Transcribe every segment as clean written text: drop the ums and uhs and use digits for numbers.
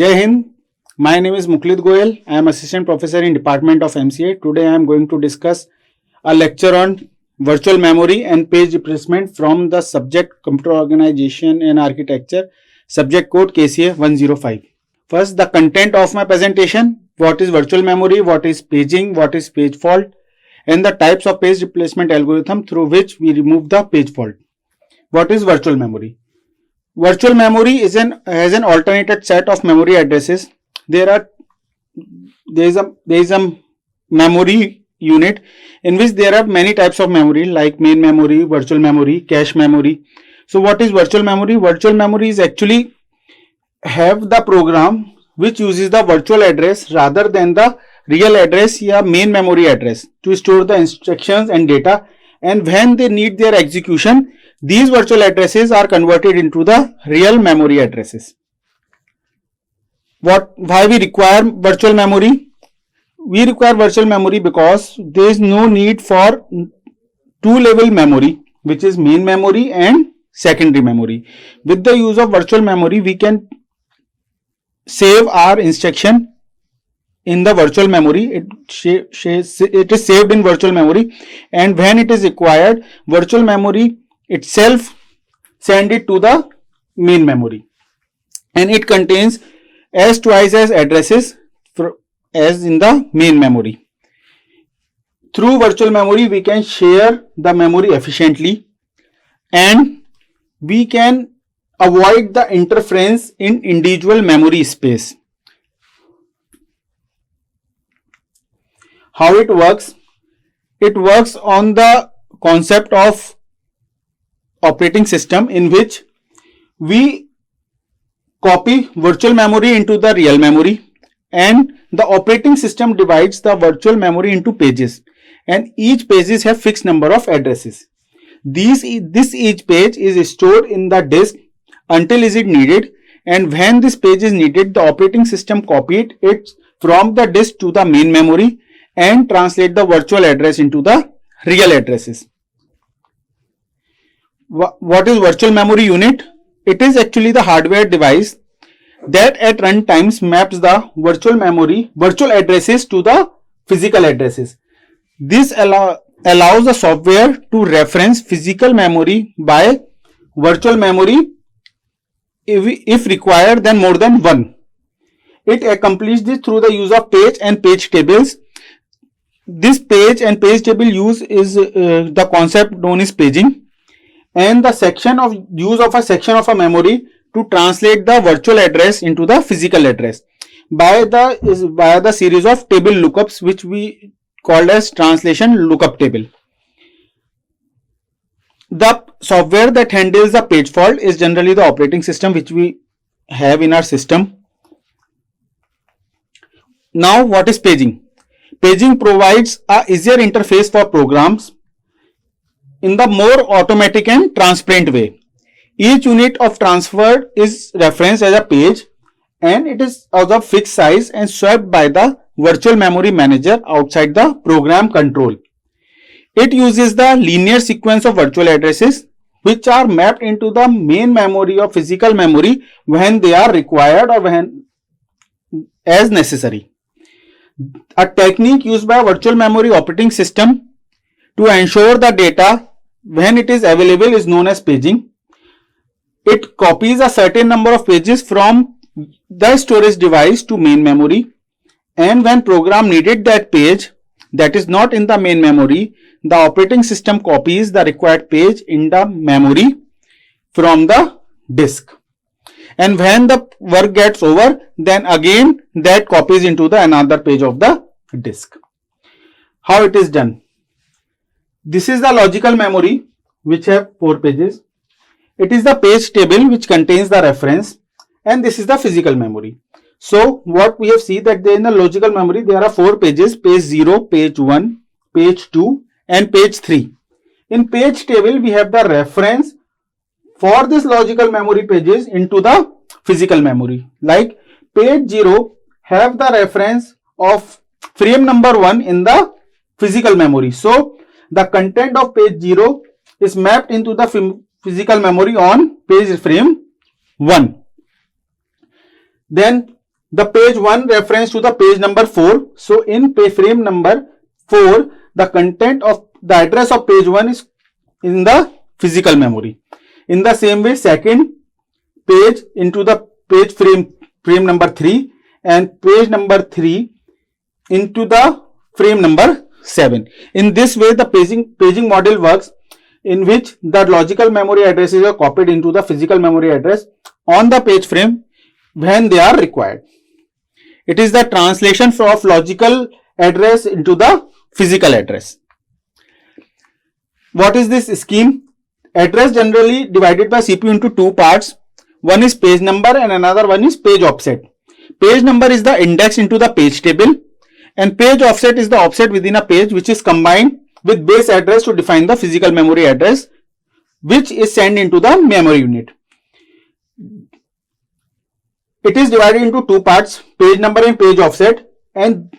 Jai Hind. My name is Muklit Goyal. I am Assistant Professor in Department of MCA. Today I am going to discuss a lecture on virtual memory and page replacement from the subject Computer Organization and Architecture, subject code KCA 105. First, the content of my presentation: what is virtual memory, what is paging, what is page fault, and the types of page replacement algorithm through which we remove the page fault. What is virtual memory? Virtual memory has an alternated set of memory addresses. There is a memory unit in which there are many types of memory like main memory, virtual memory, cache memory. So what is virtual memory? Virtual memory is actually have the program which uses the virtual address rather than the real address or main memory address to store the instructions and data, and when they need their execution, these virtual addresses are converted into the real memory addresses. Why we require virtual memory? We require virtual memory because there is no need for two-level memory, which is main memory and secondary memory. With the use of virtual memory, we can save our instruction in the virtual memory. It is saved in virtual memory, and when it is required, virtual memory itself send it to the main memory, and it contains as twice as addresses as in the main memory. Through virtual memory, we can share the memory efficiently, and we can avoid the interference in individual memory space. How it works? It works on the concept of operating system in which we copy virtual memory into the real memory, and the operating system divides the virtual memory into pages, and each pages have fixed number of addresses. Each page is stored in the disk until is it needed, and when this page is needed, the operating system copied it from the disk to the main memory and translate the virtual address into the real addresses. What is virtual memory unit? It is actually the hardware device that at runtimes maps the virtual addresses to the physical addresses. This allows the software to reference physical memory by virtual memory if required then more than one. It accomplishes this through the use of page and page tables. This page and page table use is the concept known as paging, and the use of a section of a memory to translate the virtual address into the physical address by the series of table lookups, which we called as translation lookup table. The software that handles the page fault is generally the operating system which we have in our system. Now, what is paging? Paging provides a easier interface for programs in the more automatic and transparent way. Each unit of transfer is referenced as a page, and it is of fixed size and swapped by the virtual memory manager outside the program control. It uses the linear sequence of virtual addresses which are mapped into the main memory or physical memory when they are required or when as necessary. A technique used by virtual memory operating system to ensure the data when it is available is known as paging. It copies a certain number of pages from the storage device to main memory, and when program needed that page that is not in the main memory, the operating system copies the required page in the memory from the disk, and when the work gets over, then again that copies into the another page of the disk. How it is done? This is the logical memory which have 4 pages. It is the page table which contains the reference, and this is the physical memory. So what we have seen that in the logical memory there are 4 pages: page 0, page 1, page 2 and page 3. In page table we have the reference for this logical memory pages into the physical memory. Like page 0 have the reference of frame number 1 in the physical memory. So the content of page 0 is mapped into the physical memory on page frame 1. Then the page 1 reference to the page number 4. So in frame number 4, the content of the address of page 1 is in the physical memory. In the same way, second page into the page frame number 3, and page number 3 into the frame number 7. In this way, the paging model works, in which the logical memory addresses are copied into the physical memory address on the page frame when they are required. It is the translation of logical address into the physical address. What is this scheme? Address generally divided by CPU into two parts. One is page number and another one is page offset. Page number is the index into the page table, and page offset is the offset within a page which is combined with base address to define the physical memory address, which is sent into the memory unit. It is divided into two parts, page number and page offset. And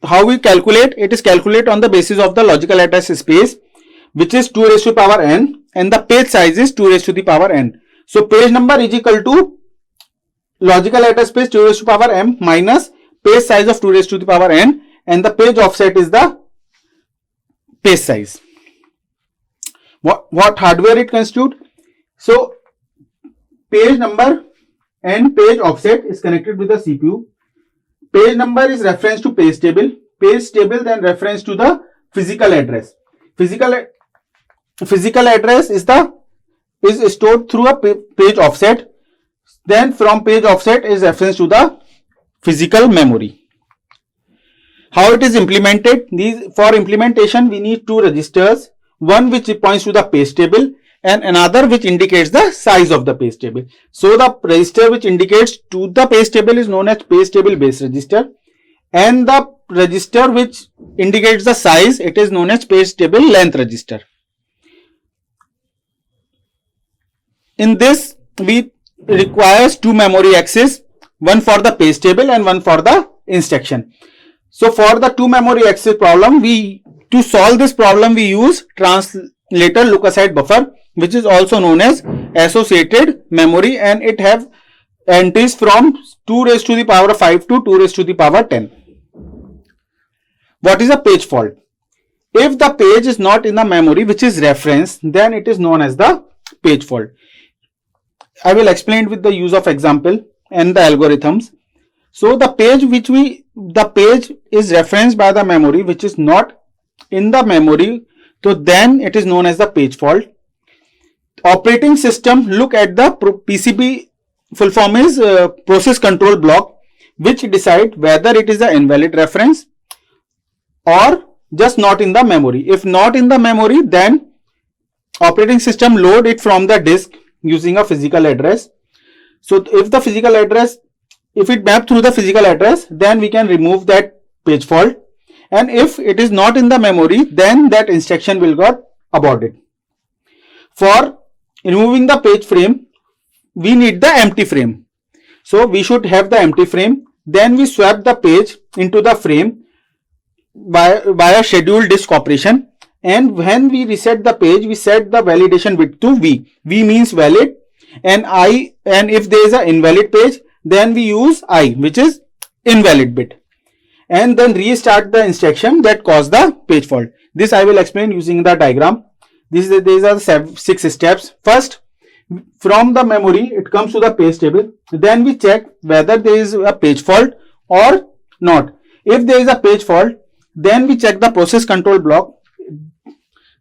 how we calculate? It is calculated on the basis of the logical address space, which is 2 raised to the power n, and the page size is 2 raised to the power n. So page number is equal to logical address space 2 raised to the power m minus page size of 2 raised to the power n, and the page offset is the page size. What hardware it constitutes? So page number and page offset is connected with the CPU. Page number is reference to page table. Page table then reference to the physical address. Physical address is stored through a page offset. Then from page offset is reference to the physical memory. How it is implemented? For implementation we need two registers, one which points to the page table and another which indicates the size of the page table. So the register which indicates to the page table is known as page table base register, and the register which indicates the size, it is known as page table length register. In this we requires two memory access, one for the page table and one for the instruction. So for the two memory access problem, to solve this problem we use translator look-aside buffer, which is also known as associated memory, and it have entries from 2 raised to the power 5 to 2 raised to the power 10. What is a page fault? If the page is not in the memory which is referenced, then it is known as the page fault. I will explain with the use of example and the algorithms. So the page is referenced by the memory which is not in the memory, so then it is known as the page fault. Operating system look at the PCB, full form is process control block, which decide whether it is an invalid reference or just not in the memory. If not in the memory, then operating system load it from the disk using a physical address. So if the physical address, if it maps through the physical address, then we can remove that page fault, and if it is not in the memory, then that instruction will got aborted. For removing the page frame, we need the empty frame. So we should have the empty frame. Then we swap the page into the frame via scheduled disk operation, and when we reset the page, we set the validation bit to V. V means valid, and if there is an invalid page, then we use I, which is invalid bit, and then restart the instruction that caused the page fault. This I will explain using the diagram. These are the 6 steps. First, from the memory it comes to the page table. Then we check whether there is a page fault or not. If there is a page fault, then we check the process control block,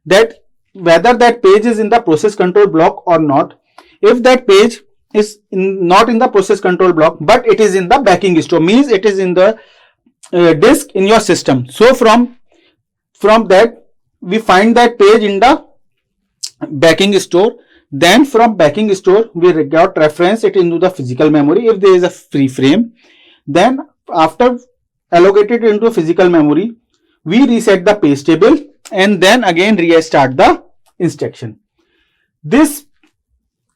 that whether that page is in the process control block or not. If that page is not in the process control block but it is in the backing store, means it is in the disk in your system. So from that we find that page in the backing store. Then from backing store we got reference it into the physical memory if there is a free frame. Then after allocated into physical memory, we reset the page table and then again restart the instruction. This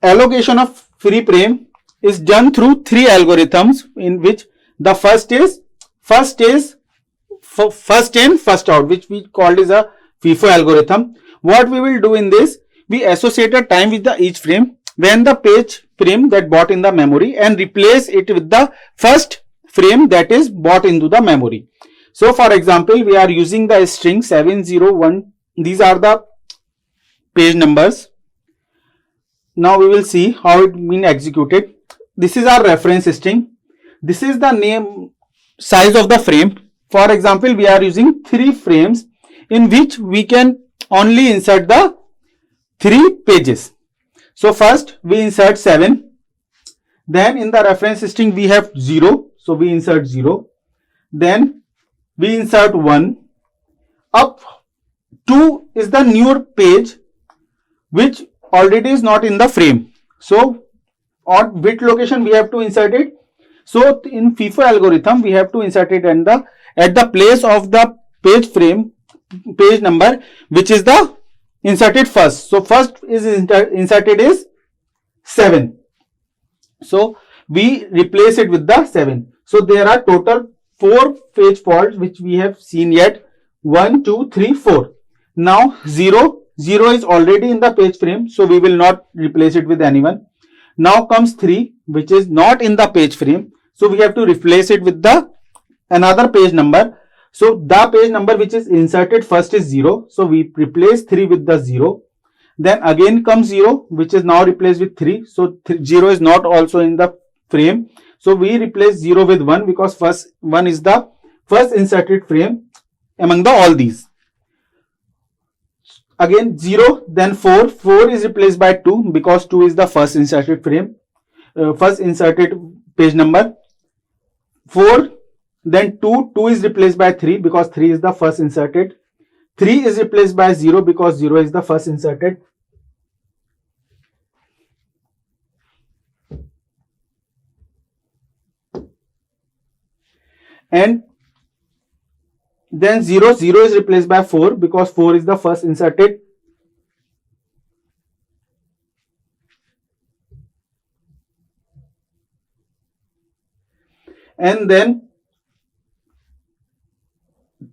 allocation of free frame is done through 3 algorithms, in which the first is first in first out, which we called is a FIFO algorithm. What we will do in this, we associate a time with the each frame when the page frame that bought in the memory and replace it with the first frame that is bought into the memory. So for example, we are using the string 701. These are the page numbers. Now we will see how it been executed. This is our reference string. This is the name size of the frame. For example, we are using 3 frames in which we can only insert the 3 pages. So first we insert 7. Then in the reference string we have 0. So we insert 0. Then we insert 1. Up 2 is the newer page which already is not in the frame. So on which location we have to insert it? So in FIFO algorithm we have to insert it at the place of the page number which is the inserted first. So first is inserted is 7. So we replace it with the 7. So there are total 4 page faults which we have seen yet. 1, 2, 3, 4. Now 0 is already in the page frame, so we will not replace it with anyone. Now comes 3 which is not in the page frame, so we have to replace it with the another page number. So the page number which is inserted first is 0, so we replace 3 with the 0. Then again comes 0 which is now replaced with 3, so 0 is not also in the frame, so we replace 0 with 1 because first 1 is the first inserted frame among all these. Again 0, then 4 is replaced by 2 because 2 is the first inserted frame, first inserted page number. 4, then 2 is replaced by 3 because 3 is the first inserted. 3 is replaced by 0 because 0 is the first inserted. And then 0 is replaced by 4 because 4 is the first inserted. And then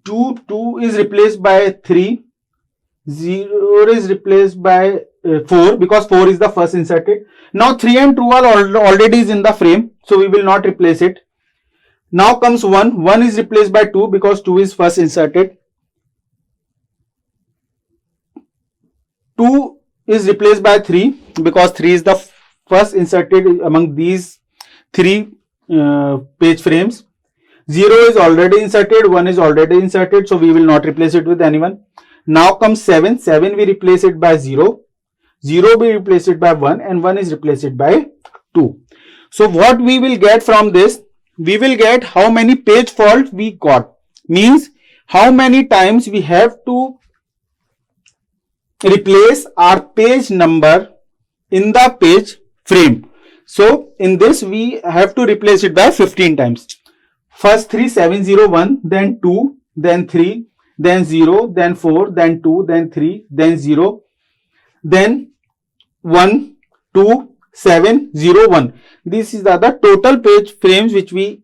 2 is replaced by 3. 0 is replaced by 4 because 4 is the first inserted. Now 3 and 2 are already is in the frame, so we will not replace it. Now comes 1 is replaced by 2 because 2 is first inserted. 2 is replaced by 3 because 3 is the first inserted among these 3 page frames. 0 is already inserted, 1 is already inserted, so we will not replace it with anyone. Now comes 7 we replace it by 0, 0 we replace it by 1, and 1 is replaced by 2. So what we will get from this? We will get how many page faults we got, means how many times we have to replace our page number in the page frame. So in this we have to replace it by 15 times. First 3, 701, then 2, then 3, then 0, then 4, then 2, then 3, then 0, then 1, 2, 7, 0, 1. This is the total page frames which we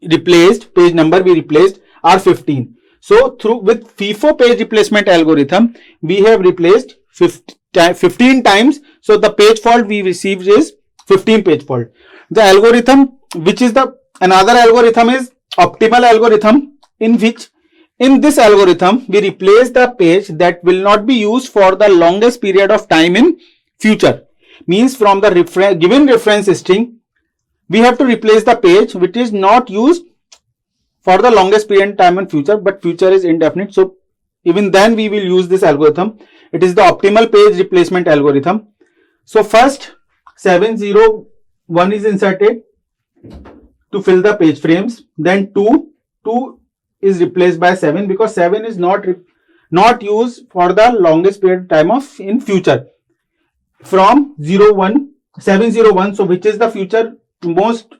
replaced, page number we replaced are 15. So with FIFO page replacement algorithm, we have replaced 15 times. So the page fault we received is 15 page fault. The algorithm which is another algorithm is optimal algorithm, in which in this algorithm we replace the page that will not be used for the longest period of time in future. Means from the given reference string we have to replace the page which is not used for the longest period of time in future, but future is indefinite, so even then we will use this algorithm. It is the optimal page replacement algorithm. So first 701 is inserted to fill the page frames, then 2 is replaced by 7 because 7 is not used for the longest period of time in future. From 701, so which is the future most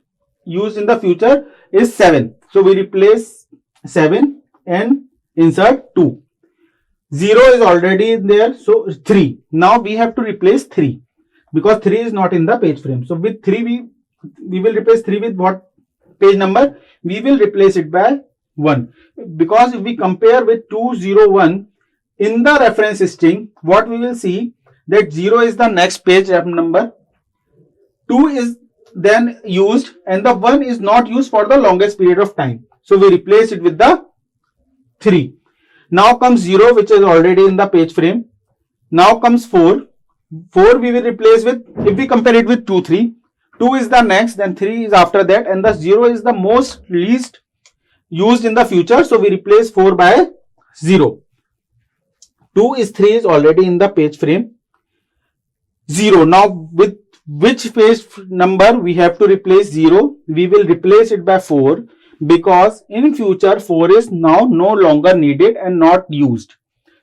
used in the future is 7. So we replace 7 and insert 2. 0 is already there, so 3. Now we have to replace 3 because 3 is not in the page frame. So with 3 we will replace 3 with what page number? We will replace it by 1, because if we compare with 201 in the reference string, what we will see that 0 is the next page number, 2 is then used and the 1 is not used for the longest period of time. So we replace it with the 3. Now comes 0, which is already in the page frame. Now comes 4. 4 we will replace with, if we compare it with 2, 3. 2 is the next, then 3 is after that, and the 0 is the most least used in the future. So we replace 4 by 0. 2 is 3 is already in the page frame. 0. Now with which page number we have to replace 0? We will replace it by 4 because in future 4 is now no longer needed and not used.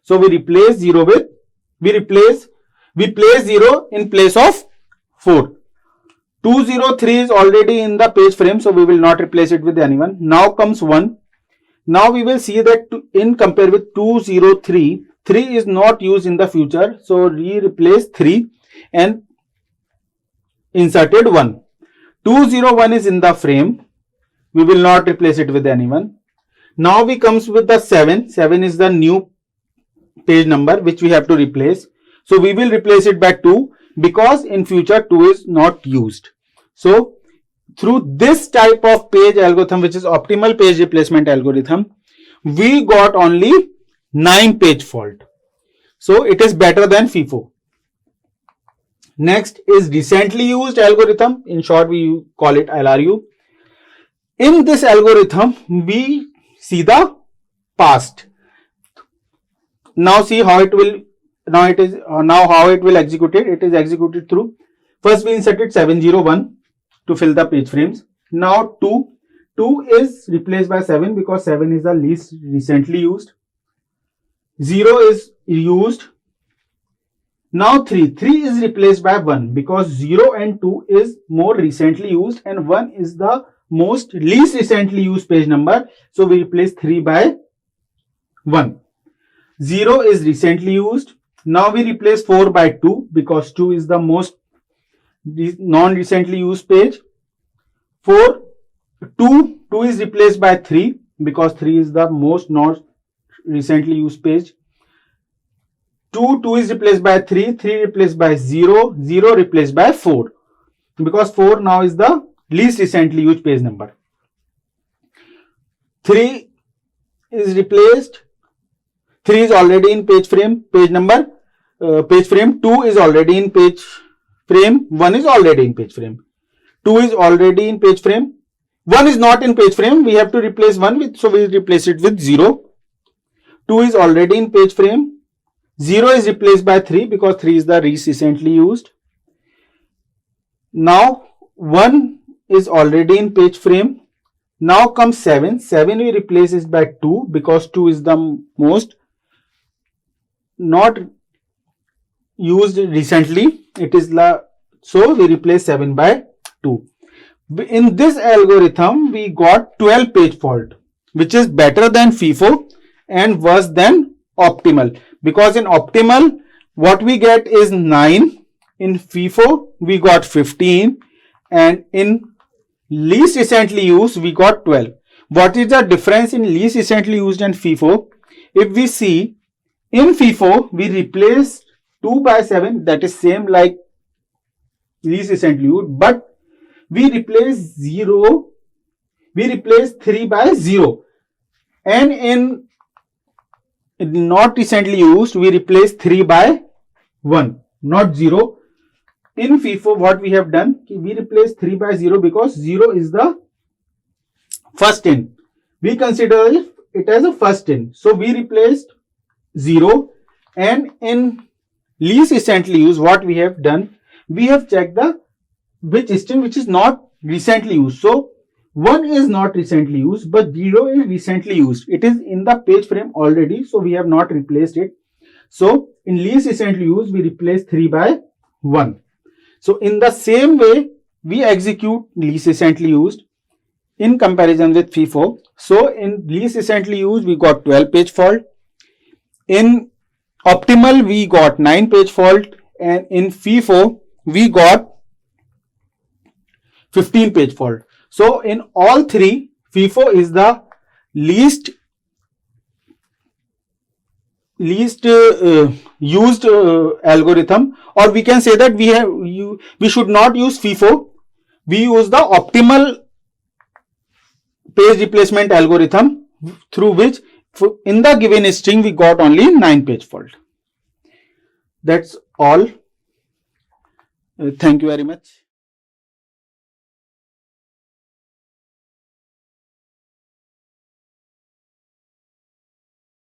So we replace 0 with, we place 0 in place of 4. 203 is already in the page frame, so we will not replace it with anyone. Now comes 1. Now we will see that in compare with 203, 3 is not used in the future. So we replace 3 and inserted 1. 201 is in the frame. We will not replace it with anyone. Now we comes with the 7. 7 is the new page number which we have to replace. So we will replace it by 2 because in future 2 is not used. So through this type of page algorithm, which is optimal page replacement algorithm, we got only 9 page fault. So it is better than FIFO. Next is recently used algorithm. In short, we call it LRU. In this algorithm, we see the past. Now see how it will. Now how it will execute it. It is executed through. First we inserted 701 to fill the page frames. Now 2. 2 is replaced by 7 because 7 is the least recently used. 0 is used. Now 3 is replaced by 1 because 0 and 2 is more recently used and 1 is the most least recently used page number. So we replace 3 by 1. 0 is recently used. Now we replace 4 by 2 because 2 is the most non-recently used page. 2 is replaced by 3 because 3 is the most not recently used page. 2 is replaced by 3 replaced by 0 replaced by 4 because 4 now is the least recently used page number. 3 is replaced. 3 is already in page frame. Page frame 2 is already in page frame. 1 is already in page frame. 2 is already in page frame. 1 is not in page frame. We have to replace 1 with, so we replace it with 0. 2 is already in page frame. 0 is replaced by 3 because 3 is the least recently used. Now 1 is already in page frame. Now comes 7. 7 we replace it by 2 because 2 is the most not used recently. It is so we replace 7 by 2. In this algorithm we got 12 page fault, which is better than FIFO and worse than optimal, because in optimal what we get is 9, in FIFO we got 15, and in least recently used we got 12. What is the difference in least recently used and FIFO? If we see, in FIFO we replaced 2 by 7, that is same like least recently used, but we replace 3 by 0, and in not recently used we replace 3 by 1, not 0. In FIFO what we have done, we replace 3 by 0 because 0 is the first in. We consider it as a first in. So we replaced 0, and in least recently used what we have done, we have checked the which string which is not recently used. So 1 is not recently used, but 0 is recently used. It is in the page frame already, so we have not replaced it. So in least recently used we replace 3 by 1. So in the same way we execute least recently used in comparison with FIFO. So in least recently used we got 12 page fault. In optimal we got 9 page fault, and in FIFO we got 15 page fault. So in all three, FIFO is the least used algorithm, or we can say that we should not use FIFO we use the optimal page replacement algorithm through which in the given string we got only 9 page fault. That's all. Thank you very much.